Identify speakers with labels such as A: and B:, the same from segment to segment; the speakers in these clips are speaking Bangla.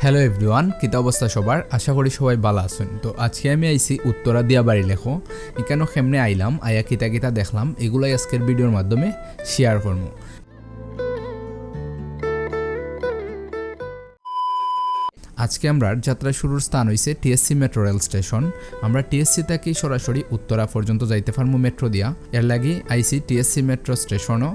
A: হ্যালো এভরিওয়ান, কিতা অবস্থা সবার? আশা করি সবাই ভালো আছেন। তো আজকে আমি আইছি উত্তরা দিয়াবাড়ি লেখো। এখানে কেমনে আইলাম, আয়া কিতা কিতা দেখলাম, এগুলাই আজকের ভিডিওর মাধ্যমে শেয়ার করবো। আজকে আমরা যাত্রা শুরুর স্থান হইছে টিএসসি মেট্রো রেল স্টেশন। আমরা টিএসসি থেকে সরাসরি উত্তরা পর্যন্ত যাইতে পারবো মেট্রো দিয়া। এর লাগি আইসি টিএসসি মেট্রো স্টেশনও,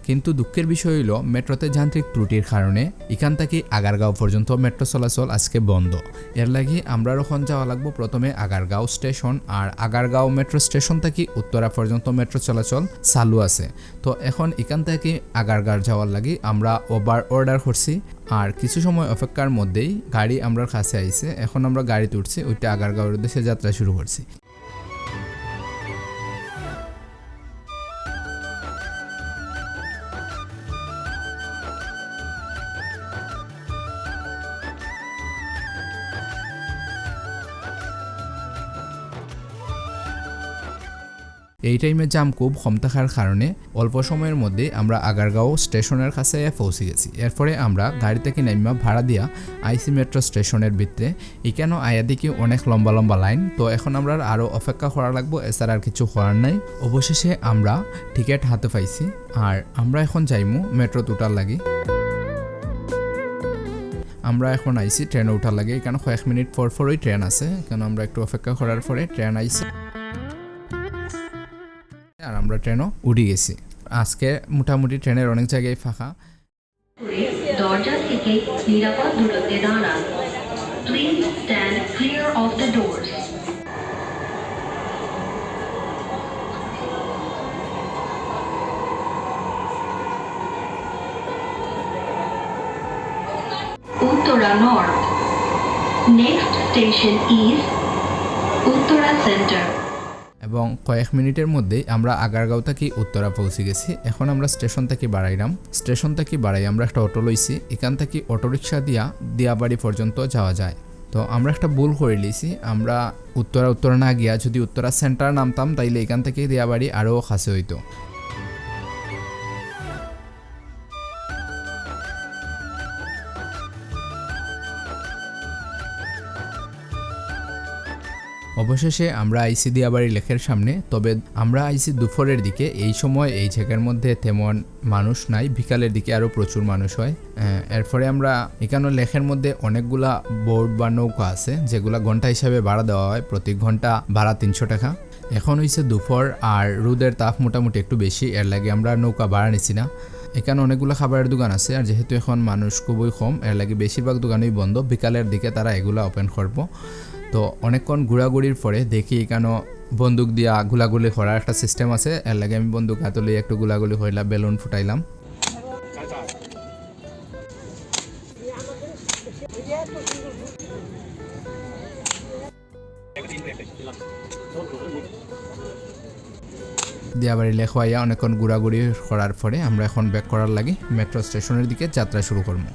A: কিন্তু দুঃখের বিষয় হইল মেট্রোতে যান্ত্রিক ত্রুটির কারণে এখান থেকে আগারগাঁও পর্যন্ত মেট্রো চলাচল আজকে বন্ধ। এর লাগি আমরা এখন যাওয়া লাগবো প্রথমে আগারগাঁও স্টেশন, আর আগারগাঁও মেট্রো স্টেশন থেকে উত্তরা পর্যন্ত মেট্রো চলাচল চালু আছে। তো এখন এখান থেকে আগারগাঁও যাওয়ার লাগি আমরা ওভার অর্ডার করছি, আর কিছু সময় অপেক্ষার মধ্যেই গাড়ি আমরা কাছে আইছে। এখন আমরা গাড়িতে উঠছি, ওইটা আগারগাঁওয়ের উদ্দেশ্যে যাত্রা শুরু করছি। এই টাইমে জাম খুব কম থাকার কারণে অল্প সময়ের মধ্যে আমরা আগারগাঁও স্টেশনের কাছে পৌঁছে গেছি। এরপরে আমরা গাড়ি থেকে নাইমা ভাড়া দিয়া আইসি মেট্রো স্টেশনের ভিতরে। এখানেও আয়া দেখি অনেক লম্বা লম্বা লাইন। তো এখন আমরা আরও অপেক্ষা করা লাগবো, এছাড়া আর কিছু করার নাই। অবশেষে আমরা টিকিট হাতে পাইছি, আর আমরা এখন যাইমু মেট্রো উঠার লাগি। আমরা এখন আইসি ট্রেনে উঠার লাগে, এখানে কয়েক মিনিট পরই ট্রেন আছে। কেন আমরা একটু অপেক্ষা করার পরে ট্রেন আইসি, আর আমরা ট্রেনও উঠে গেছি। আজকে মোটামুটি ট্রেনের অনেক জায়গায় ফাঁকা।
B: দরজা থেকে নিরাপদ দূরত্বে দাঁড়ান। Please stand clear of the doors. Uttara north. Next station is Uttara centre.
A: এবং কয়েক মিনিটের মধ্যেই আমরা আগারগাঁও থেকে উত্তরা পৌঁছে গেছি। এখন আমরা স্টেশন থেকে বাড়াইলাম। স্টেশন থেকে বাড়াই আমরা একটা অটো লইছি। এখান থেকে অটোরিকশা দিয়া দিয়াবাড়ি পর্যন্ত যাওয়া যায়। তো আমরা একটা ভুল করে লিছি, আমরা উত্তরা না গিয়া যদি উত্তরা সেন্টার নামতাম তাইলে এখান থেকে দিয়াবাড়ি আরও কাছে হইতো। অবশেষে আমরা আইসি দিয়াবাড়ি লেকের সামনে। তবে আমরা আইসি দুপুরের দিকে, এই সময় এই জায়গার মধ্যে তেমন মানুষ নাই। বিকালের দিকে আরও প্রচুর মানুষ হয়। এরপরে আমরা এখানে লেকের মধ্যে অনেকগুলা বোট বা নৌকা আছে, যেগুলা ঘন্টা হিসাবে ভাড়া দেওয়া হয়। প্রতি ঘন্টা ভাড়া 300 টাকা। এখন হয়েছে দুপুর, আর রোদের তাপ মোটামুটি একটু বেশি, এর লাগে আমরা নৌকা ভাড়া নিছি না। এখানে অনেকগুলো খাবারের দোকান আছে, আর যেহেতু এখন মানুষ খুবই কম, এর লাগে বেশিরভাগ দোকানই বন্ধ। বিকালের দিকে তারা এগুলা ওপেন করবো। তো অনেকক্ষণ ঘোরাঘুরির পরে দেখি এখানে বন্দুক দিয়া গুলাগুলি করার একটা সিস্টেম আছে। এর লাগে আমি বন্দুক হাতে লইয়া একটু গুলাগুলি হইলাম, বেলুন ফুটাইলাম। দিয়াবাড়ি লেখা অনেকক্ষণ ঘোরাঘুরি করার পরে আমরা এখন ব্যাক করার লাগে মেট্রো স্টেশনের দিকে যাত্রা শুরু করবো।